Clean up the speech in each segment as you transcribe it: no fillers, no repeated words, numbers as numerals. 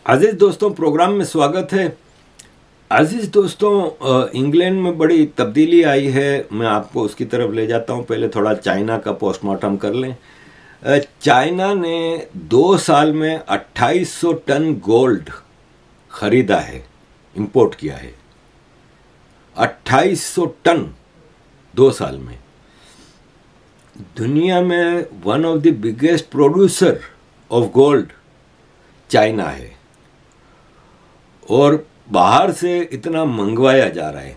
अजीज दोस्तों, प्रोग्राम में स्वागत है। अजीज दोस्तों, इंग्लैंड में बड़ी तब्दीली आई है, मैं आपको उसकी तरफ ले जाता हूं। पहले थोड़ा चाइना का पोस्टमार्टम कर लें। चाइना ने 2 साल में 2800 टन गोल्ड खरीदा है, इंपोर्ट किया है। 2800 टन 2 साल में। दुनिया में one of the biggest producer of gold China है और बाहर से इतना मंगवाया जा रहा है।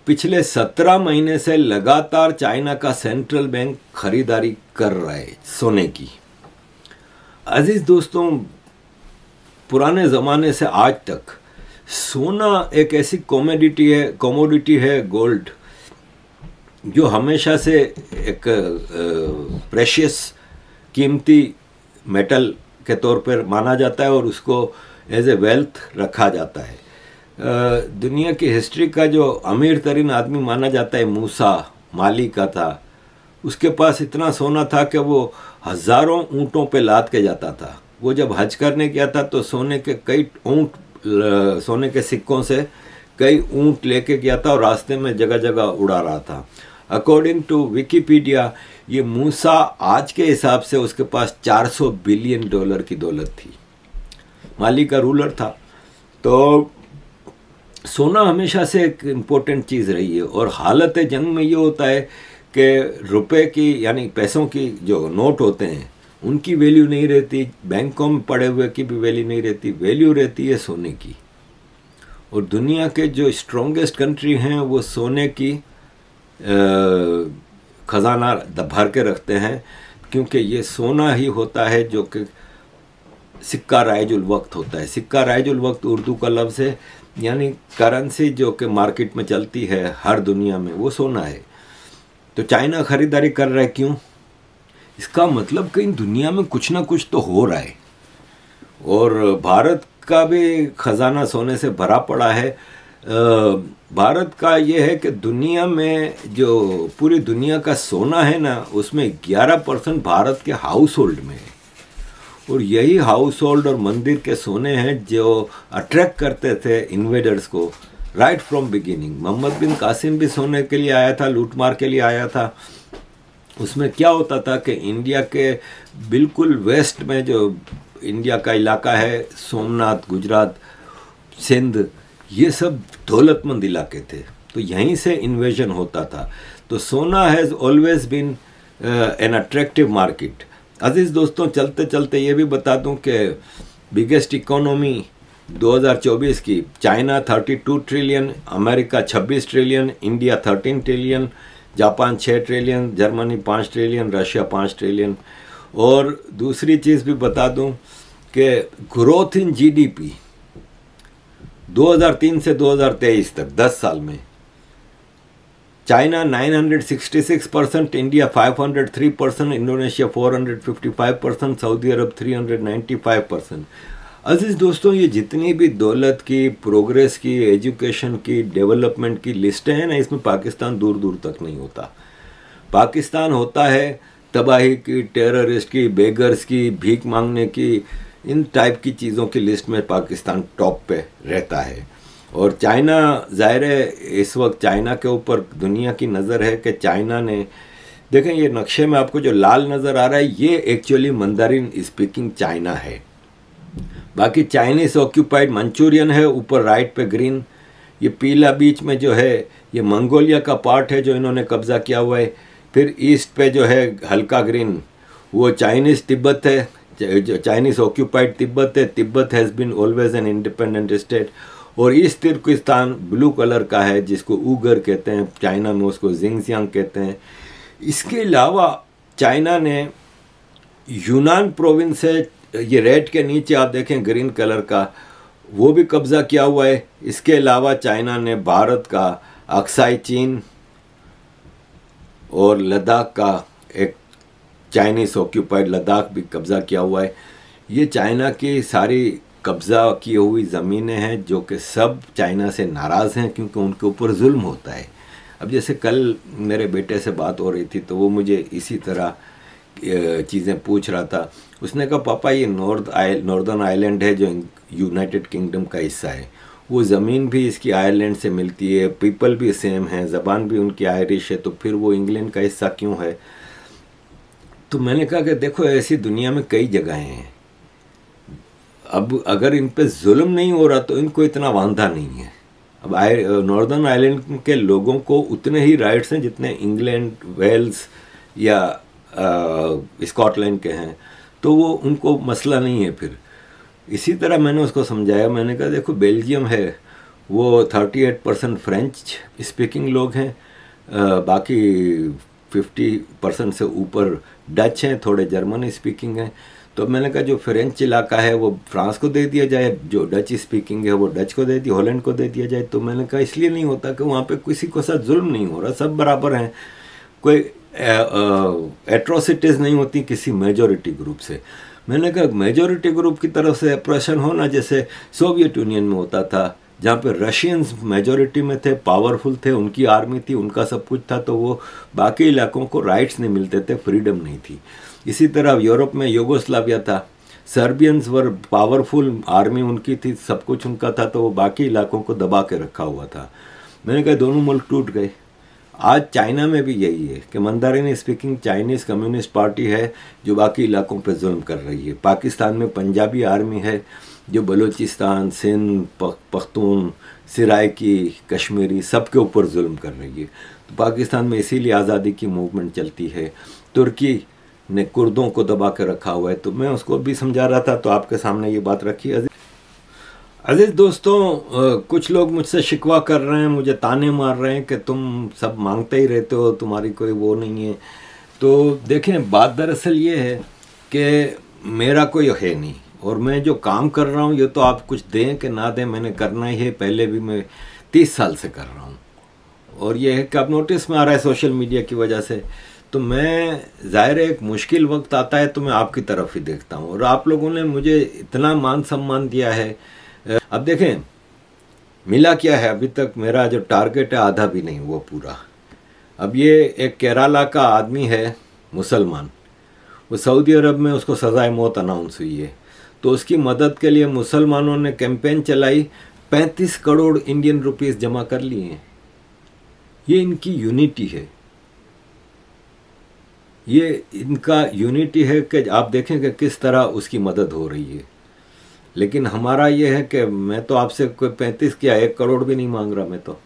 पिछले 17 महीने से लगातार चाइना का सेंट्रल बैंक खरीदारी कर रहा है सोने की। अजीज दोस्तों, पुराने ज़माने से आज तक सोना एक ऐसी कमोडिटी है गोल्ड, जो हमेशा से एक प्रेशियस कीमती मेटल के तौर पर माना जाता है और उसको एज ए वेल्थ रखा जाता है। दुनिया की हिस्ट्री का जो अमीर तरीन आदमी माना जाता है मूसा माली का था। उसके पास इतना सोना था कि वो हज़ारों ऊँटों पे लाद के जाता था। वो जब हज करने गया था तो सोने के सिक्कों से कई ऊँट लेके गया था और रास्ते में जगह जगह उड़ा रहा था। अकॉर्डिंग टू विकिपीडिया, ये मूसा आज के हिसाब से उसके पास $400 बिलियन की दौलत थी। माली का रूलर था। तो सोना हमेशा से एक इम्पोर्टेंट चीज़ रही है और हालत जंग में ये होता है कि रुपए की यानी पैसों की जो नोट होते हैं उनकी वैल्यू नहीं रहती, बैंकों में पड़े हुए की भी वैल्यू नहीं रहती, वैल्यू रहती है सोने की। और दुनिया के जो स्ट्रॉन्गेस्ट कंट्री हैं वो सोने की खजाना भर के रखते हैं, क्योंकि ये सोना ही होता है जो कि सिक्का राइजुल वक्त होता है। सिक्का राइजुल वक्त उर्दू का लफ्ज़ है, यानी करेंसी जो कि मार्केट में चलती है हर दुनिया में, वो सोना है। तो चाइना खरीदारी कर रहा है, क्यों? इसका मतलब कहीं दुनिया में कुछ ना कुछ तो हो रहा है। और भारत का भी खजाना सोने से भरा पड़ा है। भारत का ये है कि दुनिया में जो पूरी दुनिया का सोना है ना, उसमें 11% भारत के हाउस होल्ड में है। और यही हाउस होल्ड और मंदिर के सोने हैं जो अट्रैक्ट करते थे इन्वेडर्स को राइट फ्रॉम बिगिनिंग। मोहम्मद बिन कासिम भी सोने के लिए आया था, लूटमार के लिए आया था। उसमें क्या होता था कि इंडिया के बिल्कुल वेस्ट में जो इंडिया का इलाका है, सोमनाथ, गुजरात, सिंध, ये सब दौलतमंद इलाके थे, तो यहीं से इन्वेजन होता था। तो सोना has always been an attractive market. अजीज़ दोस्तों, चलते चलते ये भी बता दूं कि बिगेस्ट इकोनॉमी 2024 की China 32 trillion, America 26 trillion, India 13 trillion, Japan 6 trillion, Germany 5 trillion, Russia 5 trillion. और दूसरी चीज़ भी बता दूं कि ग्रोथ इन जीडीपी 2003 से 2023 तक 10 साल में चाइना 966%, इंडिया 503%, इंडोनेशिया 455%, सऊदी अरब 395%। अजीज दोस्तों, ये जितनी भी दौलत की, प्रोग्रेस की, एजुकेशन की, डेवलपमेंट की लिस्टें हैं ना, इसमें पाकिस्तान दूर दूर तक नहीं होता। पाकिस्तान होता है तबाही की, टेररिस्ट की, बेगर्स की, भीख मांगने की, इन टाइप की चीज़ों की लिस्ट में पाकिस्तान टॉप पे रहता है। और चाइना, ज़ाहिर है इस वक्त चाइना के ऊपर दुनिया की नज़र है कि चाइना ने, देखें ये नक्शे में आपको जो लाल नज़र आ रहा है, ये एक्चुअली मंदारिन स्पीकिंग चाइना है। बाकी चाइनीज़ ऑक्यूपाइड मंचूरियन है, ऊपर राइट पे ग्रीन। ये पीला बीच में जो है ये मंगोलिया का पार्ट है जो इन्होंने कब्ज़ा किया हुआ है। फिर ईस्ट पे जो है हल्का ग्रीन, वो चाइनीज़ तिब्बत है, जो चाइनीज़ ऑक्यूपाइड तिब्बत है। Tibet has been always an independent state. और ईस्ट तुर्किस्तान ब्लू कलर का है, जिसको उगर कहते हैं, चाइना में उसको जिंगजियांग कहते हैं। इसके अलावा चाइना ने यूनान प्रोविंस है, ये रेड के नीचे आप देखें ग्रीन कलर का, वो भी कब्ज़ा किया हुआ है। इसके अलावा चाइना ने भारत का अक्साई चीन और लद्दाख का एक चाइनीज़ ऑक्यूपाइड लद्दाख भी कब्ज़ा किया हुआ है। ये चाइना की सारी कब्ज़ा की हुई ज़मीनें हैं जो कि सब चाइना से नाराज़ हैं, क्योंकि उनके ऊपर जुल्म होता है। अब जैसे कल मेरे बेटे से बात हो रही थी तो वो मुझे इसी तरह चीज़ें पूछ रहा था। उसने कहा पापा ये नॉर्दर्न आयरलैंड है जो यूनाइटेड किंगडम का हिस्सा है, वो ज़मीन भी इसकी आयरलैंड से मिलती है, पीपल भी सेम है, ज़बान भी उनकी आयरिश है, तो फिर वो इंग्लैंड का हिस्सा क्यों है? तो मैंने कहा कि देखो ऐसी दुनिया में कई जगहें हैं, अब अगर इन पे जुल्म नहीं हो रहा तो इनको इतना वांधा नहीं है। अब नॉर्दर्न आयरलैंड के लोगों को उतने ही राइट्स हैं जितने इंग्लैंड, वेल्स या स्कॉटलैंड के हैं, तो वो उनको मसला नहीं है। फिर इसी तरह मैंने उसको समझाया, मैंने कहा देखो बेल्जियम है, वो 38% फ्रेंच स्पीकिंग लोग हैं, बाकी 50% से ऊपर डच हैं, थोड़े जर्मन स्पीकिंग हैं। तो मैंने कहा जो फ्रेंच इलाका है वो फ्रांस को दे दिया जाए, जो डच स्पीकिंग है वो डच को दे दिया, हॉलैंड को दे दिया जाए। तो मैंने कहा इसलिए नहीं होता कि वहाँ पे किसी को साथ जुल्म नहीं हो रहा, सब बराबर हैं, कोई एट्रोसिटीज़ नहीं होती किसी मेजॉरिटी ग्रुप से। मैंने कहा मेजॉरिटी ग्रुप की तरफ से ऑपरेशन होना जैसे सोवियत यूनियन में होता था, जहाँ पे रशियंस मेजॉरिटी में थे, पावरफुल थे, उनकी आर्मी थी, उनका सब कुछ था, तो वो बाकी इलाकों को राइट्स नहीं मिलते थे, फ्रीडम नहीं थी। इसी तरह यूरोप में यूगोस्लाविया था, सर्बियंस वर पावरफुल, आर्मी उनकी थी, सब कुछ उनका था, तो वो बाकी इलाकों को दबा के रखा हुआ था। मैंने कहा दोनों मुल्क टूट गए। आज चाइना में भी यही है कि Mandarin speaking Chinese communist party है जो बाकी इलाकों पे जुल्म कर रही है। पाकिस्तान में पंजाबी आर्मी है जो बलूचिस्तान, सिंध, पख्तून, सिराइकी, कश्मीरी सबके ऊपर जुल्म कर रही है। तो पाकिस्तान में इसीलिए आज़ादी की मूवमेंट चलती है। तुर्की ने कुर्दों को दबा के रखा हुआ है। तो मैं उसको भी समझा रहा था, तो आपके सामने ये बात रखी। अजीज दोस्तों, कुछ लोग मुझसे शिकवा कर रहे हैं, मुझे ताने मार रहे हैं कि तुम सब मांगते ही रहते हो, तुम्हारी कोई वो नहीं है। तो देखें, बात दरअसल ये है कि मेरा कोई है नहीं, और मैं जो काम कर रहा हूँ ये तो आप कुछ दें कि ना दें, मैंने करना ही है। पहले भी मैं 30 साल से कर रहा हूँ, और ये है कि अब नोटिस में आ रहा है सोशल मीडिया की वजह से। तो मैं, ज़ाहिर है एक मुश्किल वक्त आता है तो मैं आपकी तरफ ही देखता हूँ, और आप लोगों ने मुझे इतना मान सम्मान दिया है। अब देखें मिला क्या है, अभी तक मेरा जो टारगेट है आधा भी नहीं हुआ पूरा। अब ये एक केरला का आदमी है, मुसलमान, वो सऊदी अरब में उसको सज़ाए मौत अनाउंस हुई है, तो उसकी मदद के लिए मुसलमानों ने कैंपेन चलाई, 35 करोड़ इंडियन रुपीस जमा कर लिए हैं। ये इनकी यूनिटी है, ये इनका यूनिटी है कि आप देखें कि किस तरह उसकी मदद हो रही है। लेकिन हमारा ये है कि मैं तो आपसे कोई 35 क्या 1 करोड़ भी नहीं मांग रहा मैं तो,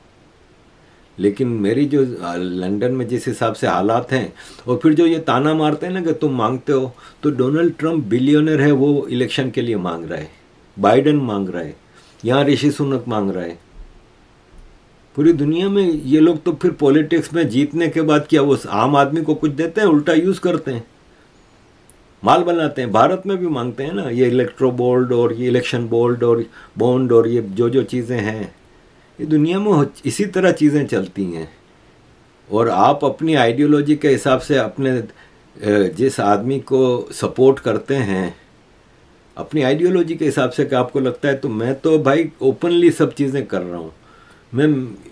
लेकिन मेरी जो लंदन में जिस हिसाब से हालात हैं, और फिर जो ये ताना मारते हैं ना कि तुम मांगते हो, तो डोनाल्ड ट्रंप बिलियनर है, वो इलेक्शन के लिए मांग रहा है, बाइडेन मांग रहा है, यहाँ ऋषि सुनक मांग रहा है, पूरी दुनिया में ये लोग। तो फिर पॉलिटिक्स में जीतने के बाद क्या वो आम आदमी को कुछ देते हैं? उल्टा यूज़ करते हैं, माल बनाते हैं। भारत में भी मांगते हैं ना, ये इलेक्ट्रो बोर्ड और ये इलेक्शन बोर्ड और बॉन्ड और ये जो चीज़ें हैं, ये दुनिया में इसी तरह चीज़ें चलती हैं। और आप अपनी आइडियोलॉजी के हिसाब से अपने जिस आदमी को सपोर्ट करते हैं, अपनी आइडियोलॉजी के हिसाब से कि आपको लगता है, तो मैं तो भाई ओपनली सब चीज़ें कर रहा हूँ, मैं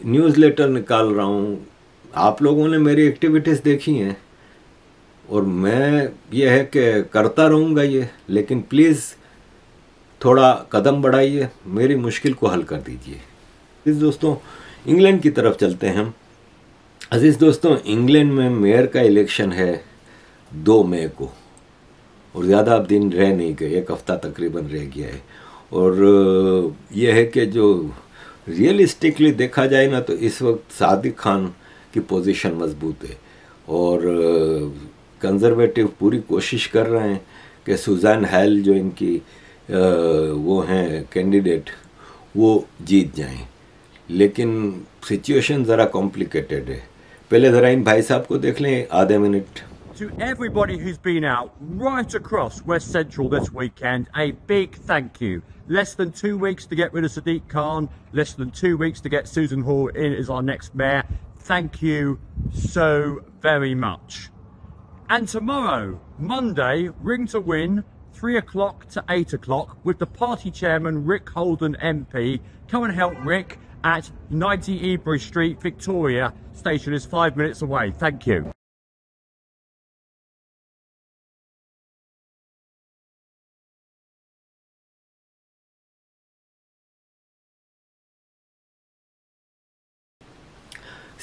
न्यूज़लेटर निकाल रहा हूँ, आप लोगों ने मेरी एक्टिविटीज़ देखी हैं, और मैं ये है कि करता रहूँगा ये। लेकिन प्लीज़ थोड़ा कदम बढ़ाइए, मेरी मुश्किल को हल कर दीजिए। अजीज़ दोस्तों, इंग्लैंड की तरफ चलते हैं हम। अजीज़ दोस्तों, इंग्लैंड में मेयर का इलेक्शन है 2 मई को, और ज़्यादा अब दिन रह नहीं गए, 1 हफ्ता तकरीबन रह गया है। और यह है कि जो रियलिस्टिकली देखा जाए ना, तो इस वक्त सादिक खान की पोजीशन मजबूत है, और कंजर्वेटिव पूरी कोशिश कर रहे हैं कि सुज़ैन हैल जो इनकी वो हैं कैंडिडेट, वो जीत जाएं। लेकिन सिचुएशन ज़रा कॉम्प्लिकेटेड है। पहले ज़रा इन भाई साहब को देख लें आधे minute. To everybody who's been out right across West Central this weekend, a big thank you. Less than 2 weeks to get rid of Sadiq Khan, less than 2 weeks to get Susan Hall in as our next mayor. Thank you so very much. And tomorrow, Monday, Ring to Win, 3 o'clock to 8 o'clock, with the party chairman, Rick Holden MP. Come and help Rick at 90 Ebury Street, Victoria. Station is 5 minutes away. Thank you.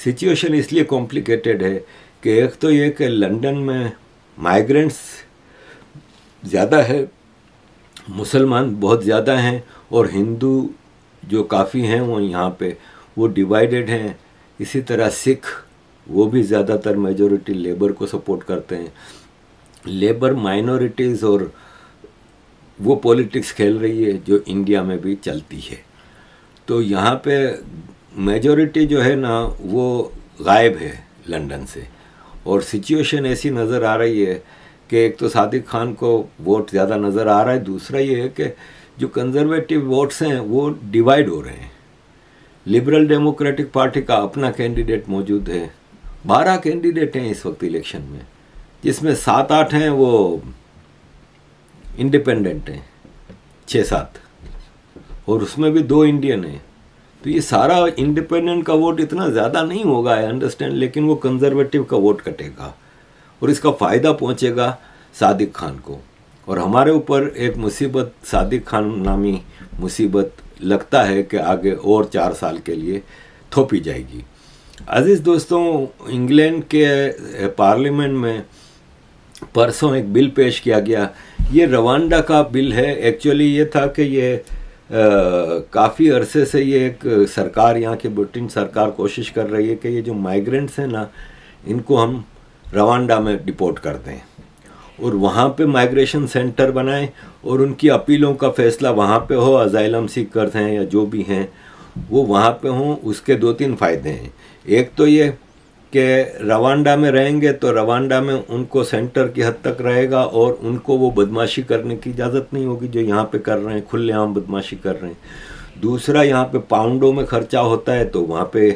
Situation इसलिए complicated है कि एक तो ये कि London में migrants ज़्यादा है, मुसलमान बहुत ज़्यादा हैं, और हिंदू जो काफ़ी हैं वो यहाँ पे वो डिवाइडेड हैं। इसी तरह सिख वो भी ज़्यादातर मेजॉरिटी लेबर को सपोर्ट करते हैं। लेबर माइनॉरिटीज़ और वो पॉलिटिक्स खेल रही है जो इंडिया में भी चलती है। तो यहाँ पे मेजॉरिटी जो है ना वो गायब है लंदन से, और सिचुएशन ऐसी नज़र आ रही है कि एक तो सादिक खान को वोट ज़्यादा नज़र आ रहा है, दूसरा ये है कि जो कंजर्वेटिव वोट्स हैं वो डिवाइड हो रहे हैं। लिबरल डेमोक्रेटिक पार्टी का अपना कैंडिडेट मौजूद है, 12 कैंडिडेट हैं इस वक्त इलेक्शन में, जिसमें 7-8 हैं वो इंडिपेंडेंट हैं, 6-7, और उसमें भी 2 इंडियन हैं। तो ये सारा इंडिपेंडेंट का वोट इतना ज़्यादा नहीं होगा, आई अंडरस्टैंड, लेकिन वो कंजर्वेटिव का वोट कटेगा और इसका फ़ायदा पहुंचेगा सादिक खान को। और हमारे ऊपर एक मुसीबत, सादिक खान नामी मुसीबत लगता है कि आगे और 4 साल के लिए थोपी जाएगी। अजीज़ दोस्तों, इंग्लैंड के पार्लियामेंट में परसों एक बिल पेश किया गया। ये रवांडा का बिल है। एक्चुअली ये था कि ये काफ़ी अरसे से ये एक सरकार, यहाँ की ब्रिटेन सरकार कोशिश कर रही है कि ये जो माइग्रेंट्स हैं ना, इनको हम रवांडा में डिपोर्ट कर दें और वहाँ पे माइग्रेशन सेंटर बनाएं और उनकी अपीलों का फैसला वहाँ पे हो। अजाइलम सीकर्स हैं या जो भी हैं वो वहाँ पे हों। उसके 2-3 फ़ायदे हैं। एक तो ये कि रवांडा में रहेंगे तो रवांडा में उनको सेंटर की हद तक रहेगा और उनको वो बदमाशी करने की इजाज़त नहीं होगी जो यहाँ पे कर रहे हैं, खुलेआम बदमाशी कर रहे हैं। दूसरा, यहाँ पे पाउंडों में खर्चा होता है तो वहाँ पे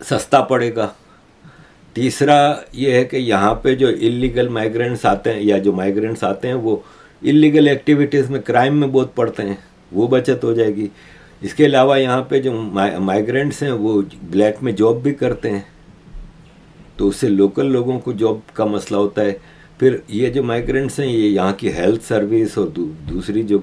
सस्ता पड़ेगा। तीसरा ये है कि यहाँ पे जो इलीगल माइग्रेंट्स आते हैं या जो माइग्रेंट्स आते हैं वो इलीगल एक्टिविटीज़ में, क्राइम में बहुत पड़ते हैं, वो बचत हो जाएगी। इसके अलावा यहाँ पे जो माइग्रेंट्स हैं वो ब्लैक में जॉब भी करते हैं, तो उससे लोकल लोगों को जॉब का मसला होता है। फिर ये जो माइग्रेंट्स हैं ये यहाँ की हेल्थ सर्विस और दूसरी जो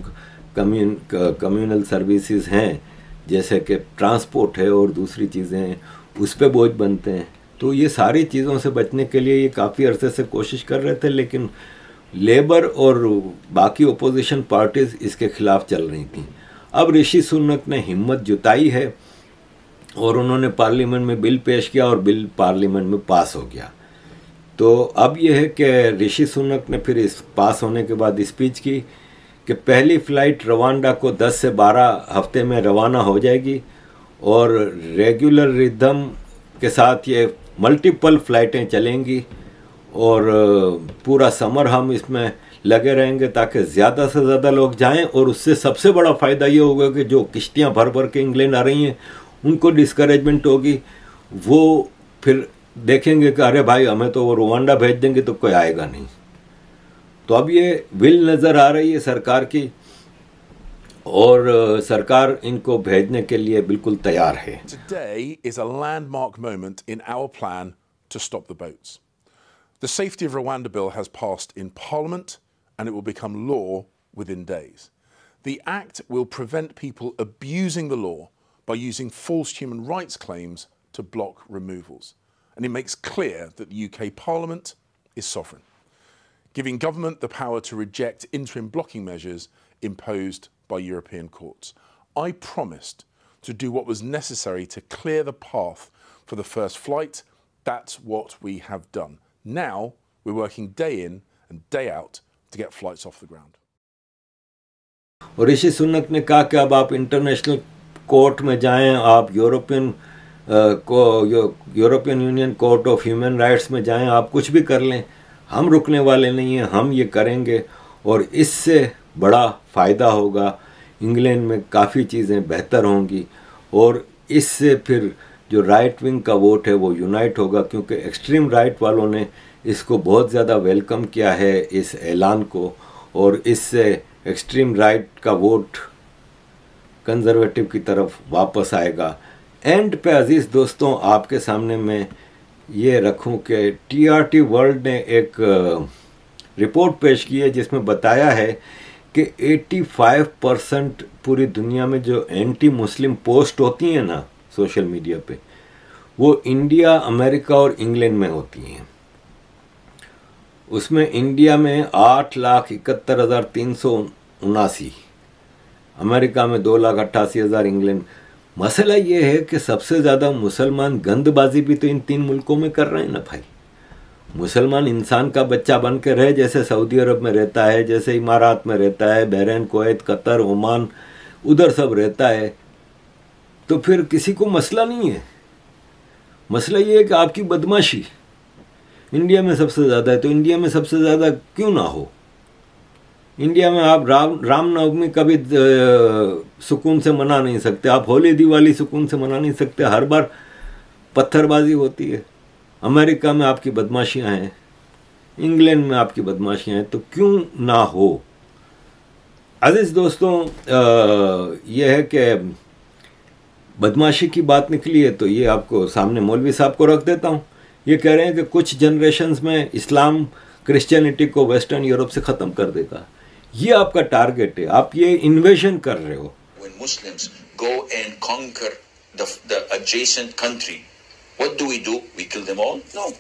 कम्युनल सर्विसेज हैं जैसे कि ट्रांसपोर्ट है और दूसरी चीज़ें हैं, उस पर बोझ बनते हैं। तो ये सारी चीज़ों से बचने के लिए ये काफ़ी अरसे से कोशिश कर रहे थे, लेकिन लेबर और बाकी ओपोजिशन पार्टीज़ इसके ख़िलाफ़ चल रही थी। अब ऋषि सुनक ने हिम्मत जुटाई है और उन्होंने पार्लियामेंट में बिल पेश किया और बिल पार्लियामेंट में पास हो गया। तो अब यह है कि ऋषि सुनक ने फिर इस पास होने के बाद स्पीच की कि पहली फ़्लाइट रवांडा को 10 से 12 हफ्ते में रवाना हो जाएगी और रेगुलर रिदम के साथ ये मल्टीपल फ़्लाइटें चलेंगी और पूरा समर हम इसमें लगे रहेंगे ताकि ज़्यादा से ज़्यादा लोग जाएं। और उससे सबसे बड़ा फ़ायदा ये होगा कि जो किश्तियां भर भर के इंग्लैंड आ रही हैं उनको डिस्करेजमेंट होगी। वो फिर देखेंगे कि अरे भाई हमें तो वो रवांडा भेज देंगे तो कोई आएगा नहीं। तो अब ये बिल नज़र आ रही है सरकार की और सरकार इनको भेजने के लिए बिल्कुल तैयार है। Today is a landmark moment in our plan to stop the boats. The Safety of Rwanda bill has passed in Parliament and it will become law within days. The Act will prevent people abusing the law by using false human rights claims to block removals. And it makes clear that the UK Parliament is sovereign, giving government the power to reject interim blocking measures imposed by European courts. I promised to do what was necessary to clear the path for the first flight. That's what we have done. Now we're working day in and day out to get flights off the ground. और ऋषि सुनक ने कहा कि अब आप international court में जाएं, आप European union court of human rights में जाएं, आप कुछ भी कर लें, हम रुकने वाले नहीं हैं, हम ये करेंगे और इससे बड़ा फ़ायदा होगा। इंग्लैंड में काफ़ी चीज़ें बेहतर होंगी और इससे फिर जो राइट विंग का वोट है वो यूनाइट होगा, क्योंकि एक्सट्रीम राइट वालों ने इसको बहुत ज़्यादा वेलकम किया है इस ऐलान को, और इससे एक्सट्रीम राइट का वोट कंजर्वेटिव की तरफ वापस आएगा। एंड पे अजीज़ दोस्तों, आपके सामने मैं ये रखूं कि TRT वर्ल्ड ने एक रिपोर्ट पेश की है जिसमें बताया है कि 85% पूरी दुनिया में जो एंटी मुस्लिम पोस्ट होती हैं ना सोशल मीडिया पे, वो इंडिया, अमेरिका और इंग्लैंड में होती हैं। उसमें इंडिया में 8,71,379, अमेरिका में 2,88,000, इंग्लैंड। मसला ये है कि सबसे ज़्यादा मुसलमान गंदबाजी भी तो इन 3 मुल्कों में कर रहे हैं ना भाई। मुसलमान इंसान का बच्चा बन के रहे, जैसे सऊदी अरब में रहता है, जैसे इमारात में रहता है, बहरीन, कुवैत, कतर, ओमान, उधर सब रहता है, तो फिर किसी को मसला नहीं है। मसला ये है कि आपकी बदमाशी इंडिया में सबसे ज़्यादा है, तो इंडिया में सबसे ज़्यादा क्यों ना हो। इंडिया में आप रामनवमी कभी सुकून से मना नहीं सकते, आप होली दिवाली सुकून से मना नहीं सकते, हर बार पत्थरबाजी होती है। अमेरिका में आपकी बदमाशियां हैं, इंग्लैंड में आपकी बदमाशियां हैं, तो क्यों ना हो। अजीज दोस्तों, यह है कि बदमाशी की बात निकली है तो ये आपको सामने मौलवी साहब को रख देता हूँ। ये कह रहे हैं कि कुछ जनरेशन्स में इस्लाम क्रिश्चियनिटी को वेस्टर्न यूरोप से ख़त्म कर देगा। ये आपका टारगेट है, आप ये इन्वेजन कर रहे हो। When Muslims go and conquer the adjacent country, what do? We kill them all? No.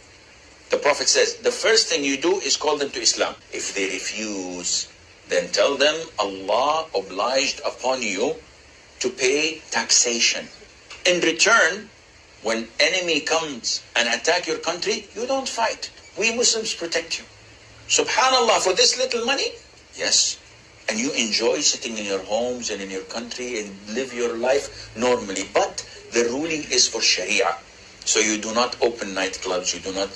The Prophet says, the first thing you do is call them to Islam. If they refuse, then tell them Allah obliged upon you to pay taxation. In return, when enemy comes and attack your country, you don't fight. We Muslims protect you. Subhanallah, for this little money? Yes. And you enjoy sitting in your homes and in your country and live your life normally. But the ruling is for Sharia. So you do not open nightclubs, you do not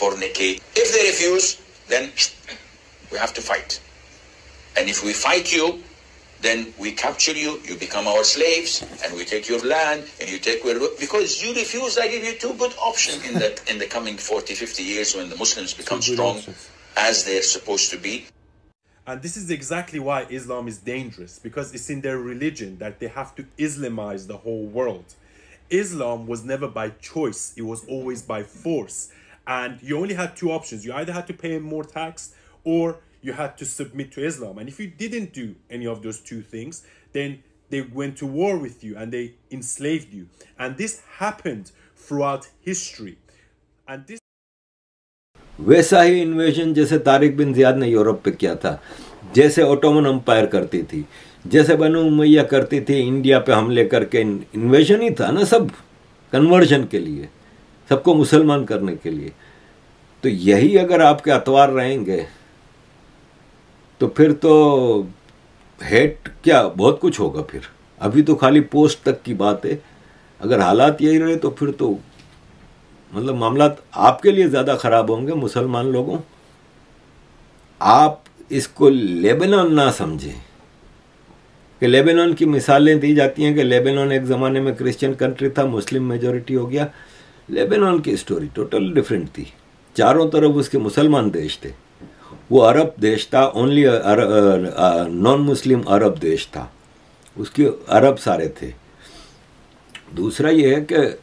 fornicate. If they refuse, then we have to fight. And if we fight you, then we capture you, you become our slaves, and we take your land, and you take where, because you refuse, I give you 2 good options in the coming 40, 50 years when the Muslims become strong as they're supposed to be. And this is exactly why Islam is dangerous, because it's in their religion that they have to Islamize the whole world. Islam was never by choice, it was always by force. And you only had 2 options. You either had to pay more tax or you had to submit to Islam. And if you didn't do any of those 2 things, then they went to war with you and they enslaved you. And this happened throughout history. And this वैसा ही invasion जैसे तारिक बिन Ziyad ने Europe पे किया था, जैसे Ottoman empire करती थी, जैसे बनु उमैया करती थी, इंडिया पे हमले करके इन्वेजन ही था ना, सब कन्वर्जन के लिए, सबको मुसलमान करने के लिए। तो यही अगर आपके अतवार रहेंगे तो फिर तो हेट क्या बहुत कुछ होगा। फिर अभी तो खाली पोस्ट तक की बात है, अगर हालात यही रहे तो फिर तो मतलब मामला आपके लिए ज़्यादा ख़राब होंगे मुसलमान लोगों। आप इसको लेबनान ना समझें कि लेबनान की मिसालें दी जाती हैं कि लेबनान एक ज़माने में क्रिश्चियन कंट्री था, मुस्लिम मेजॉरिटी हो गया। लेबनान की स्टोरी टोटल डिफरेंट थी, चारों तरफ उसके मुसलमान देश थे, वो अरब देश था, ओनली नॉन मुस्लिम अरब देश था, उसके अरब सारे थे। दूसरा ये है कि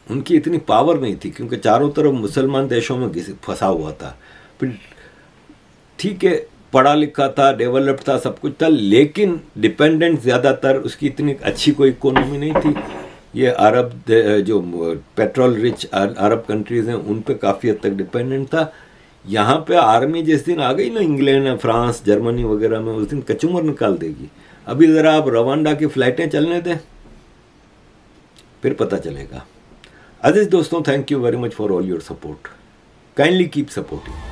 उनकी इतनी पावर नहीं थी क्योंकि चारों तरफ मुसलमान देशों में फंसा हुआ था। फिर ठीक है, पढ़ा लिखा था, डेवलप्ड था, सब कुछ था, लेकिन डिपेंडेंट ज़्यादातर, उसकी इतनी अच्छी कोई इकोनॉमी नहीं थी। ये अरब जो पेट्रोल रिच अरब कंट्रीज़ हैं उन पे काफ़ी हद तक डिपेंडेंट था। यहाँ पे आर्मी जिस दिन आ गई ना, इंग्लैंड, फ्रांस, जर्मनी वगैरह में, उस दिन कचूमर निकाल देगी। अभी ज़रा आप रवांडा की फ़्लाइटें चलने दें, फिर पता चलेगा। अजीज दोस्तों, thank you very much for all your support. Kindly keep supporting.